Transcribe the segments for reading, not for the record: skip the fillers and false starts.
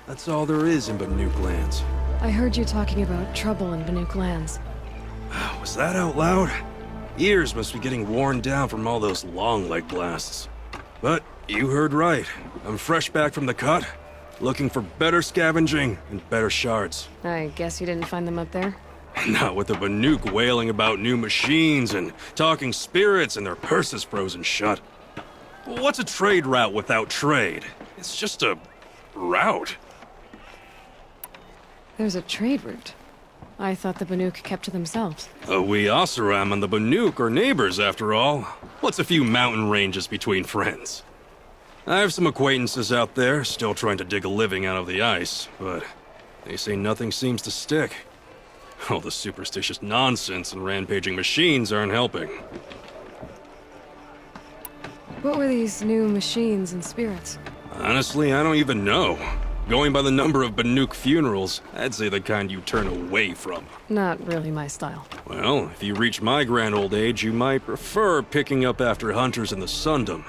That's all there is in Banuk lands. I heard you talking about trouble in Banuk lands. Was that out loud? Ears must be getting worn down from all those long leg blasts. But you heard right. I'm fresh back from the cut, looking for better scavenging and better shards. I guess you didn't find them up there? Not with the Banuk wailing about new machines and talking spirits and their purses frozen shut. What's a trade route without trade? It's just a route. There's a trade route. I thought the Banuk kept to themselves. We Oseram and the Banuk are neighbors, after all. What's a few mountain ranges between friends? I have some acquaintances out there, still trying to dig a living out of the ice, but they say nothing seems to stick. All the superstitious nonsense and rampaging machines aren't helping. What were these new machines and spirits? Honestly, I don't even know. Going by the number of Banuk funerals, I'd say the kind you turn away from. Not really my style. Well, if you reach my grand old age, you might prefer picking up after hunters in the Sundom.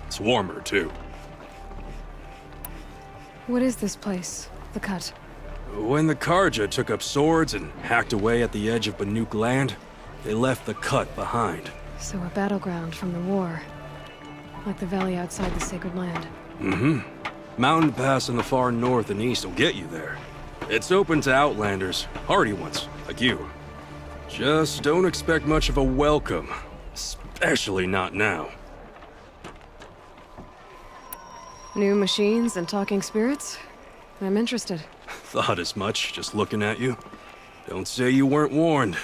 It's warmer, too. What is this place? The Cut? When the Karja took up swords and hacked away at the edge of Banuk land, they left the Cut behind. So a battleground from the war. Like the valley outside the Sacred Land. Mm-hmm. Mountain Pass in the far north and east will get you there. It's open to outlanders, hardy ones, like you. Just don't expect much of a welcome, especially not now. New machines and talking spirits? I'm interested. Thought as much, just looking at you. Don't say you weren't warned.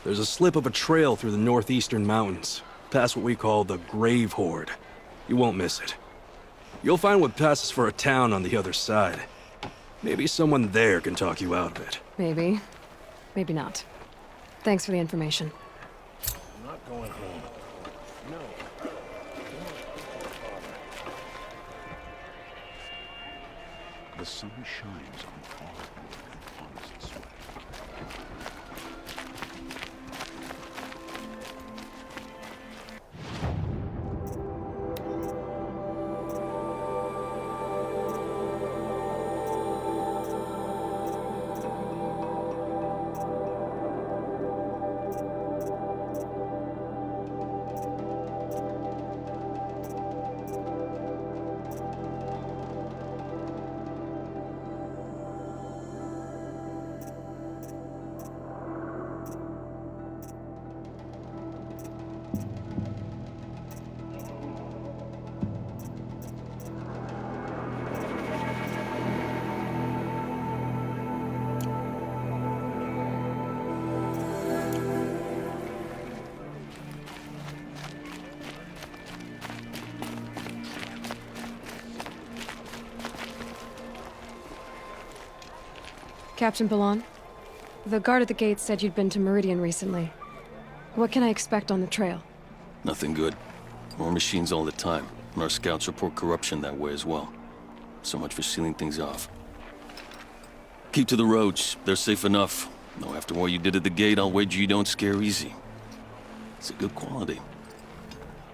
There's a slip of a trail through the northeastern mountains, past what we call the Grave Horde. You won't miss it. You'll find what passes for a town on the other side. Maybe someone there can talk you out of it. Maybe. Maybe not. Thanks for the information. I'm not going home. No. The sun shines on hard work and honest sweat. Captain Balan, the guard at the gate said you'd been to Meridian recently. What can I expect on the trail? Nothing good. More machines all the time, and our scouts report corruption that way as well. So much for sealing things off. Keep to the roads. They're safe enough. Though after what you did at the gate, I'll wager you don't scare easy. It's a good quality.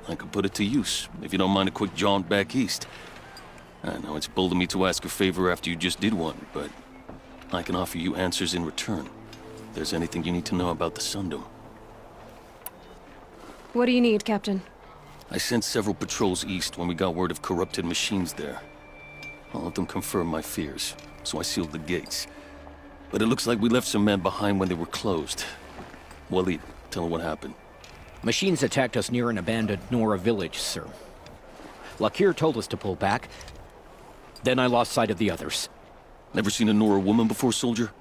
I could put it to use, if you don't mind a quick jaunt back east. I know it's bold of me to ask a favor after you just did one, but I can offer you answers in return. If there's anything you need to know about the Sundom. What do you need, Captain? I sent several patrols east when we got word of corrupted machines there. All of them confirmed my fears, so I sealed the gates. But it looks like we left some men behind when they were closed. Waleed, tell her what happened. Machines attacked us near an abandoned Nora village, sir. Lakir told us to pull back. Then I lost sight of the others. Never seen a Nora woman before, soldier?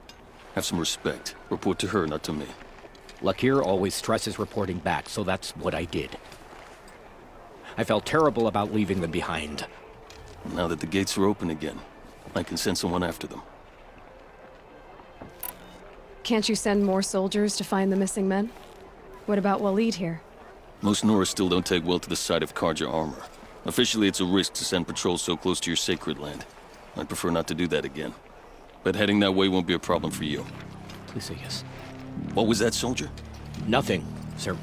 Have some respect. Report to her, not to me. Lakir always stresses reporting back, so that's what I did. I felt terrible about leaving them behind. Now that the gates are open again, I can send someone after them. Can't you send more soldiers to find the missing men? What about Waleed here? Most Nora still don't take well to the sight of Karja armor. Officially, it's a risk to send patrols so close to your sacred land. I'd prefer not to do that again. But heading that way won't be a problem for you. Please say yes. What was that, soldier? Nothing, sir.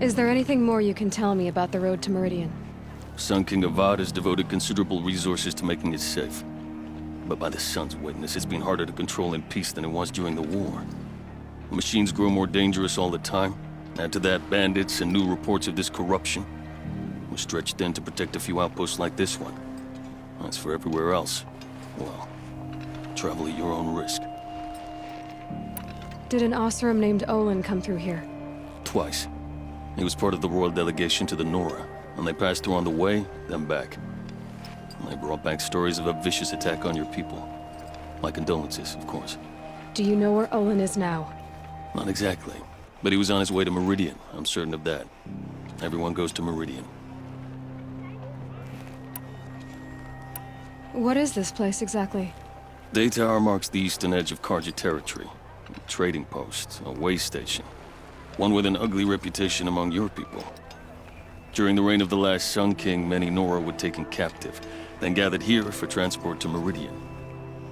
Is there anything more you can tell me about the road to Meridian? Sun King Avad has devoted considerable resources to making it safe. But by the Sun's witness, it's been harder to control in peace than it was during the war. The machines grow more dangerous all the time. Add to that bandits and new reports of this corruption. We're stretched thin to protect a few outposts like this one. As for everywhere else, well, travel at your own risk. Did an Oseram named Olin come through here? Twice. He was part of the royal delegation to the Nora, and they passed through on the way, then back. And they brought back stories of a vicious attack on your people. My condolences, of course. Do you know where Olin is now? Not exactly, but he was on his way to Meridian, I'm certain of that. Everyone goes to Meridian. What is this place exactly? Daytower marks the eastern edge of Karja territory. A trading post, a way station. One with an ugly reputation among your people. During the reign of the last Sun King, many Nora were taken captive, then gathered here for transport to Meridian,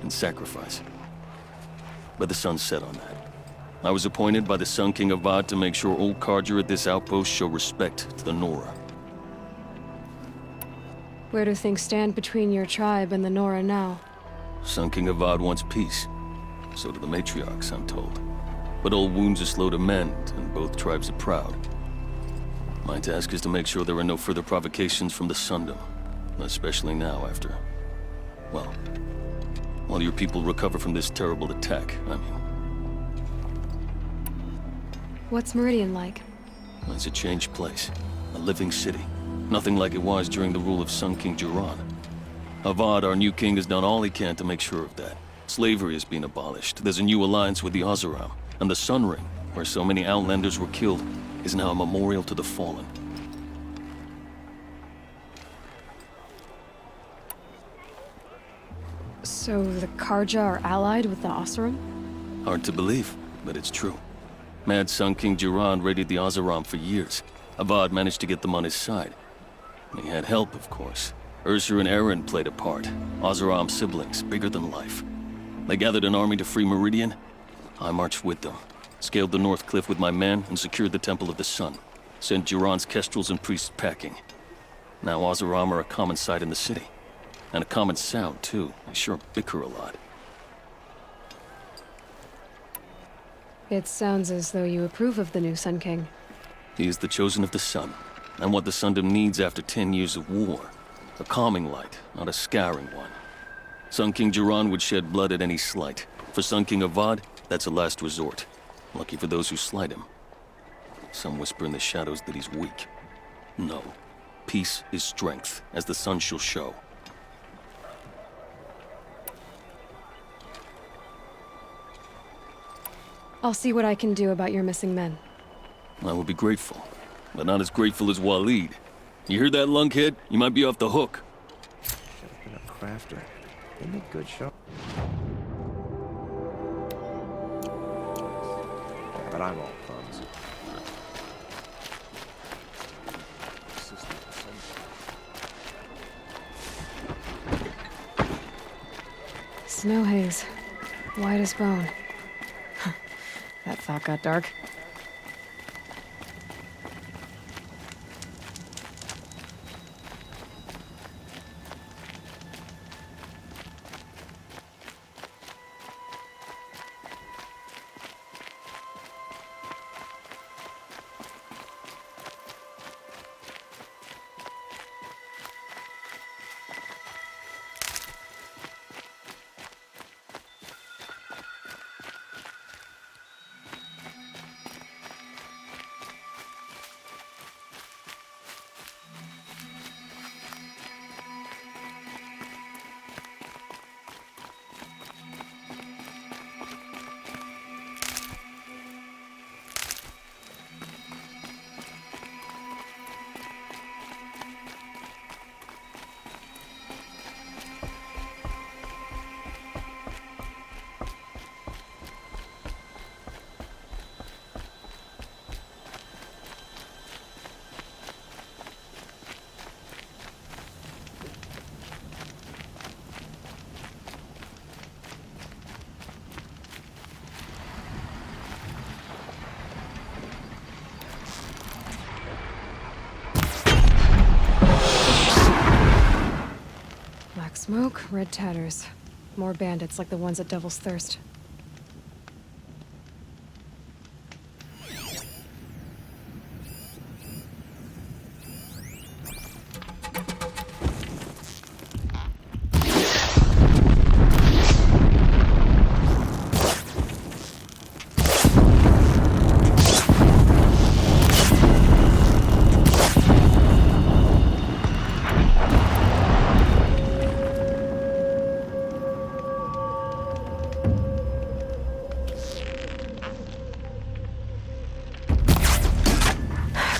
and sacrifice. But the sun set on that. I was appointed by the Sun King Avad to make sure old Karja at this outpost show respect to the Nora. Where do things stand between your tribe and the Nora now? Sun King Avad wants peace. So do the matriarchs, I'm told. But old wounds are slow to mend, and both tribes are proud. My task is to make sure there are no further provocations from the Sundom. Especially now after... well, while your people recover from this terrible attack, I mean. What's Meridian like? It's a changed place. A living city. Nothing like it was during the rule of Sun King Jiran. Avad, our new king, has done all he can to make sure of that. Slavery has been abolished. There's a new alliance with the Oseram. And the Sun Ring, where so many Outlanders were killed, is now a memorial to the fallen. So the Karja are allied with the Oseram? Hard to believe, but it's true. Mad Sun King Jiran raided the Oseram for years. Avad managed to get them on his side. He had help, of course. Ursur and Eren played a part. Oseram siblings, bigger than life. They gathered an army to free Meridian. I marched with them, scaled the North Cliff with my men, and secured the Temple of the Sun. Sent Jiran's kestrels and priests packing. Now Oseram are a common sight in the city. And a common sound, too. They sure bicker a lot. It sounds as though you approve of the new Sun King. He is the chosen of the Sun, and what the Sundom needs after 10 years of war. A calming light, not a scouring one. Sun King Jiran would shed blood at any slight. For Sun King Avad, that's a last resort. Lucky for those who slight him. Some whisper in the shadows that he's weak. No. Peace is strength, as the sun shall show. I'll see what I can do about your missing men. I will be grateful, but not as grateful as Waleed. You hear that, lunkhead? You might be off the hook. Should've been a crafter. They make good shot. Yeah, but I'm all thumbs. Snow haze. White as bone. That thought got dark. Smoke, red tatters. More bandits like the ones at Devil's Thirst.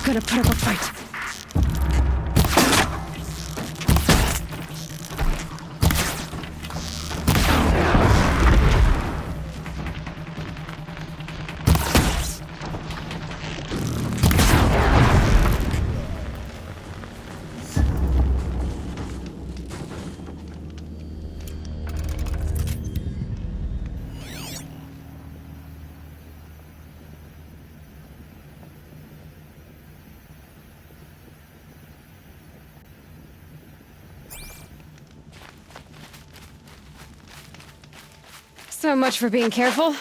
Gonna put up a fight. So much for being careful.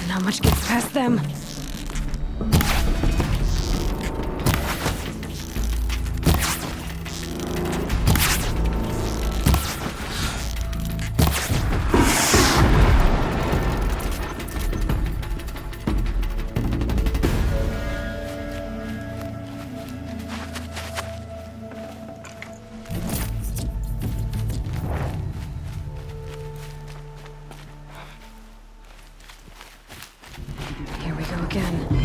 Not much gets past them. Here we go again.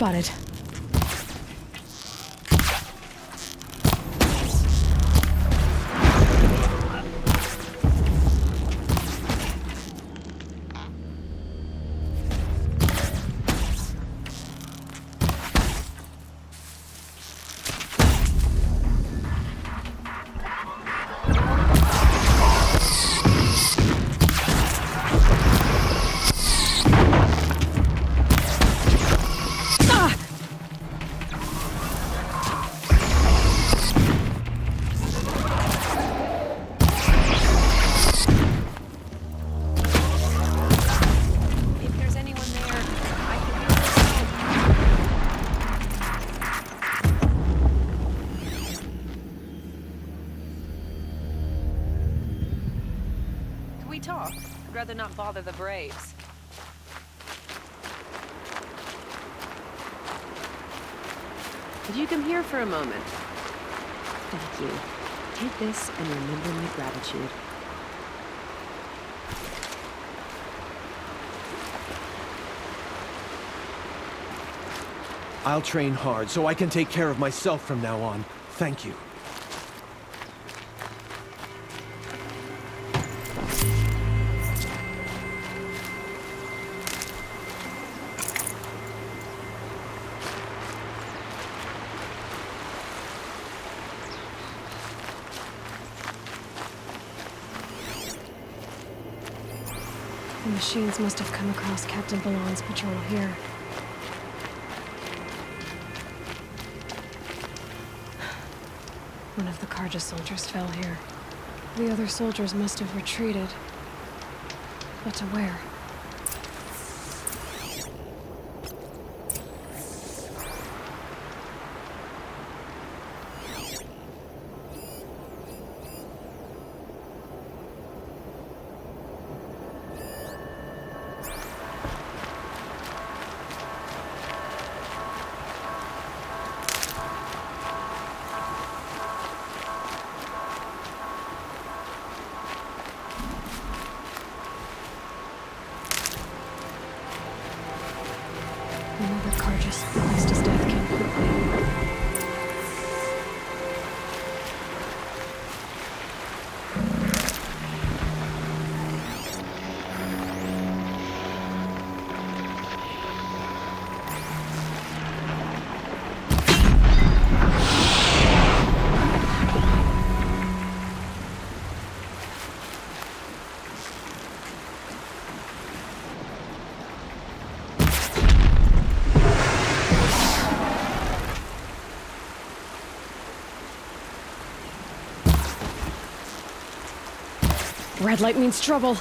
Spotted. If there's anyone there, I can we talk? I'd rather not bother the Braves. Could you come here for a moment? Thank you. Take this and remember my gratitude. I'll train hard so I can take care of myself from now on. Thank you. The machines must have come across Captain Ballon's patrol here. One of the Carja soldiers fell here. The other soldiers must have retreated. But to where? Another Carjas realized his death came quickly. Red light means trouble.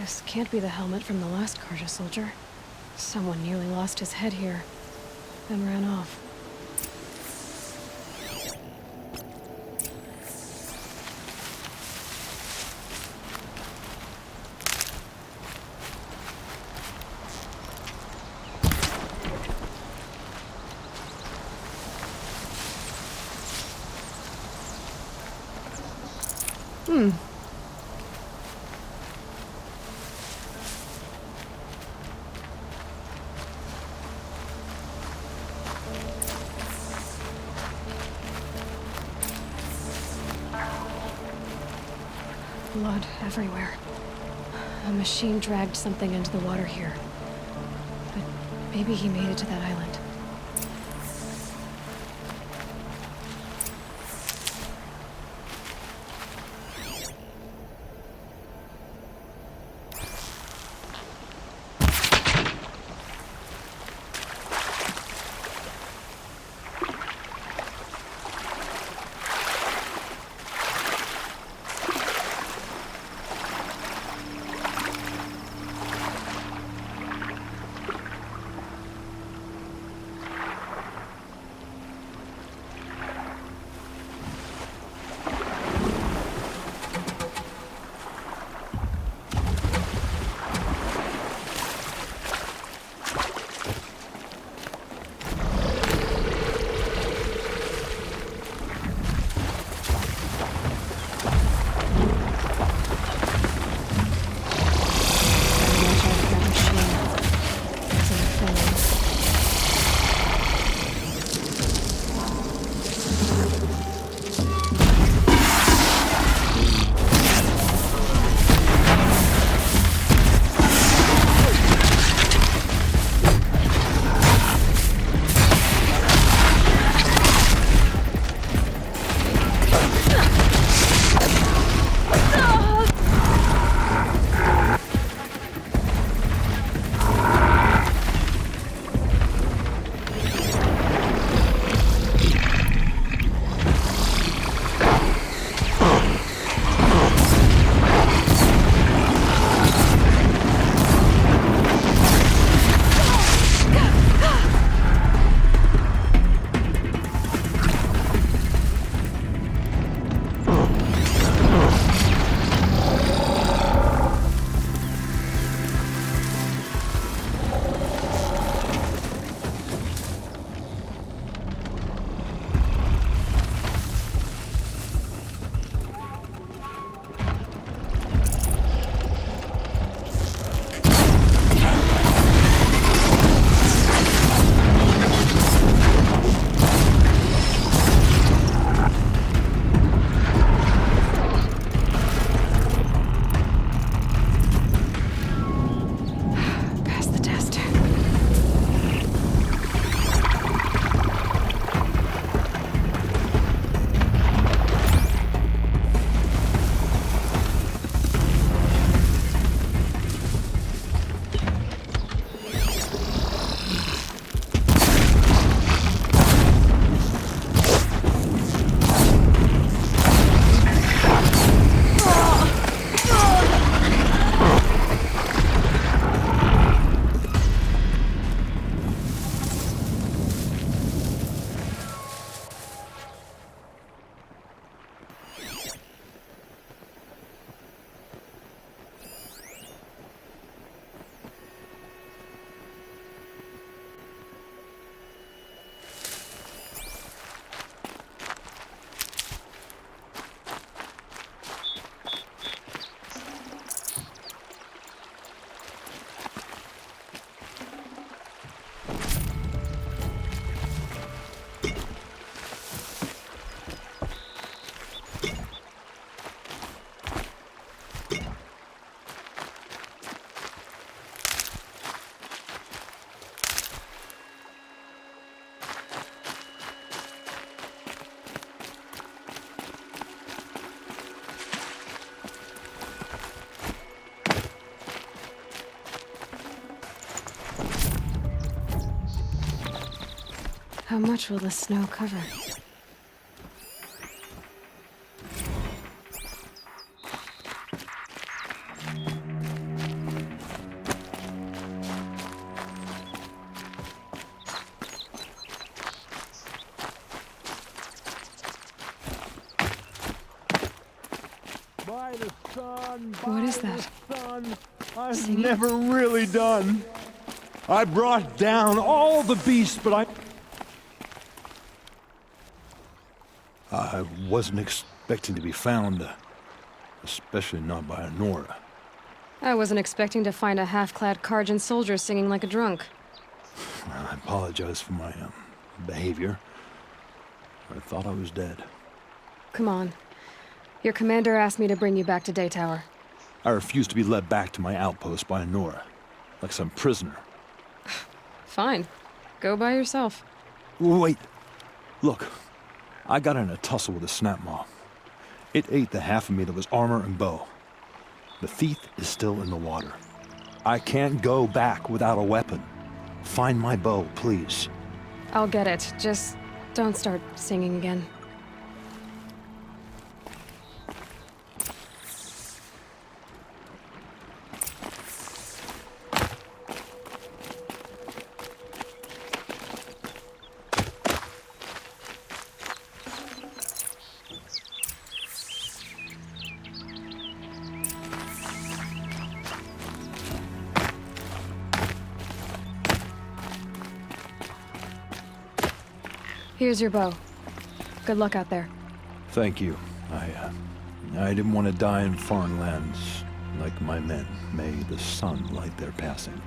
This can't be the helmet from the last Carja soldier. Someone nearly lost his head here, then ran off. Blood everywhere. A machine dragged something into the water here. But maybe he made it to that island. How much will the snow cover? By the sun, What is by that? the sun, I've Singing? never really done. I brought down all the beasts, but I wasn't expecting to be found Especially not by Nora. I wasn't expecting to find a half-clad Karjan soldier singing like a drunk. I apologize for my behavior. I thought I was dead. Come on. Your commander asked me to bring you back to Daytower. I refuse to be led back to my outpost by Nora, like some prisoner. Fine. Go by yourself. Wait. Look, I got in a tussle with a snapmaw. It ate the half of me that was armor and bow. The thief is still in the water. I can't go back without a weapon. Find my bow, please. I'll get it. Just don't start singing again. Here's your bow. Good luck out there. Thank you. I didn't want to die in foreign lands like my men. May the sun light their passing.